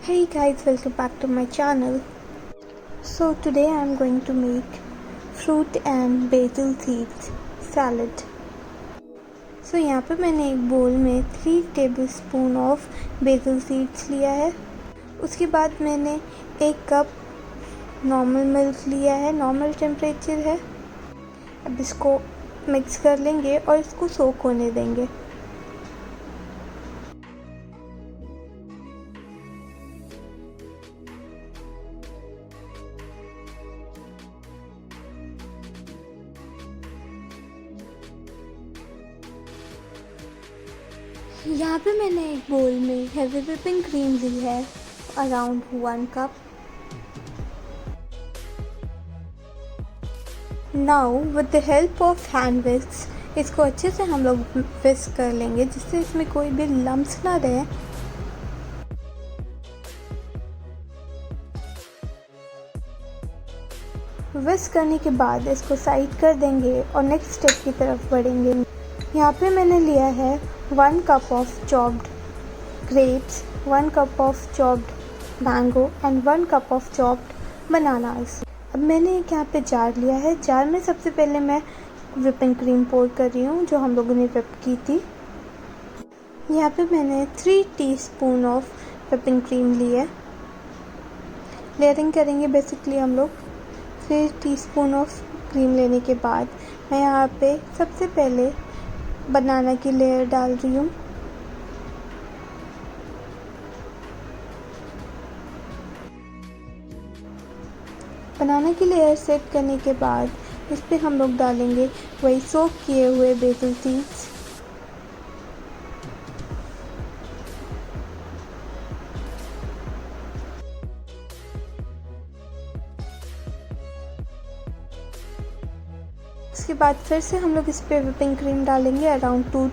Hey guys, welcome back to my channel. So today I am going to make fruit and basil seeds salad. So यहाँ पे मैंने एक बोल में 3 tablespoon of BECIL seeds लिया है। उसके बाद मैंने 1 कप नॉर्मल मिल्क लिया है, नॉर्मल टेम्परेचर है। अब इसको मिक्स कर लेंगे और इसको सोक होने देंगे। यहाँ पे मैंने एक बोल में हेवी व्हिपिंग क्रीम ली है, around 1 cup. Now with the help of hand whisk इसको अच्छे से हम लोग विस्क कर लेंगे, जिससे इसमें कोई भी लम्स ना रहे। विस्क करने के बाद इसको साइड कर देंगे और नेक्स्ट स्टेप की तरफ बढ़ेंगे। यहाँ पे मैंने लिया है 1 cup of chopped grapes, 1 cup of chopped mango and 1 cup of chopped bananas। अब मैंने एक यहाँ पे जार लिया है। जार में सबसे पहले मैं व्हिपिंग क्रीम पोर कर रही हूँ, जो हम लोगों ने व्हिप की थी। यहाँ पे मैंने 3 टीस्पून ऑफ व्हिपिंग क्रीम ली है। लेयरिंग करेंगे बेसिकली हम लोग। 3 टीस्पून ऑफ क्रीम लेने के बाद मैं यहाँ पे सबसे पहले बनाना की लेयर डाल रही हूँ। बनाना की लेयर सेट करने के बाद इस पे हम लोग डालेंगे वही सोक किए हुए बेसिल सीड्स। उसके बाद फिर से हम लोग इस पे व्हिपिंग क्रीम डालेंगे, अराउंड 2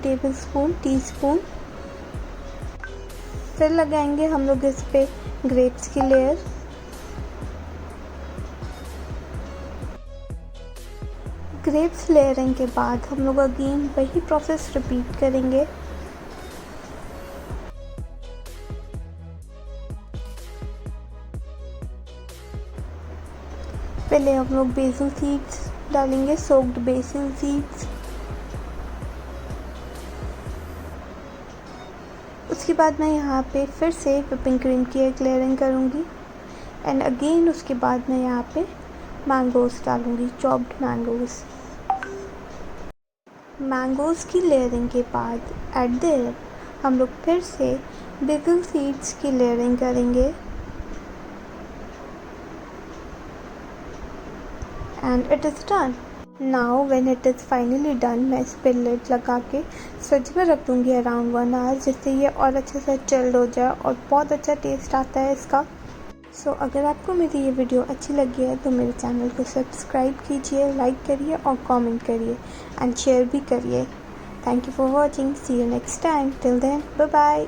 टीस्पून। फिर लगाएंगे हम लोग इस पे ग्रेप्स की लेयर। ग्रेप्स लेयरिंग के बाद हम लोग अगेन वही प्रोसेस रिपीट करेंगे। पहले हम लोग बेसिल सीड्स डालेंगे, सोक्ड बेसिल सीड्स। उसके बाद मैं यहाँ पे फिर से व्हिपिंग क्रीम की एक लेयरिंग करूँगी एंड अगेन उसके बाद मैं यहाँ पे मैंगोज़ डालूँगी, चॉप्ड मैंगोज़ की लेयरिंग के बाद एट द एंड हम लोग फिर से बेसिल सीड्स की लेयरिंग करेंगे and it is done. Now when it is finally done, मैं इस पर लिड लगा के फ्रिज में रख दूँगी अराउंड 1 आवर, जिससे ये और अच्छे से चिल्ड हो जाए और बहुत अच्छा टेस्ट आता है इसका। सो अगर आपको मेरी ये वीडियो अच्छी लगी है तो मेरे चैनल को सब्सक्राइब कीजिए, लाइक करिए और कमेंट करिए एंड शेयर भी करिए। Thank you for watching. See you next time. Till then, bye bye.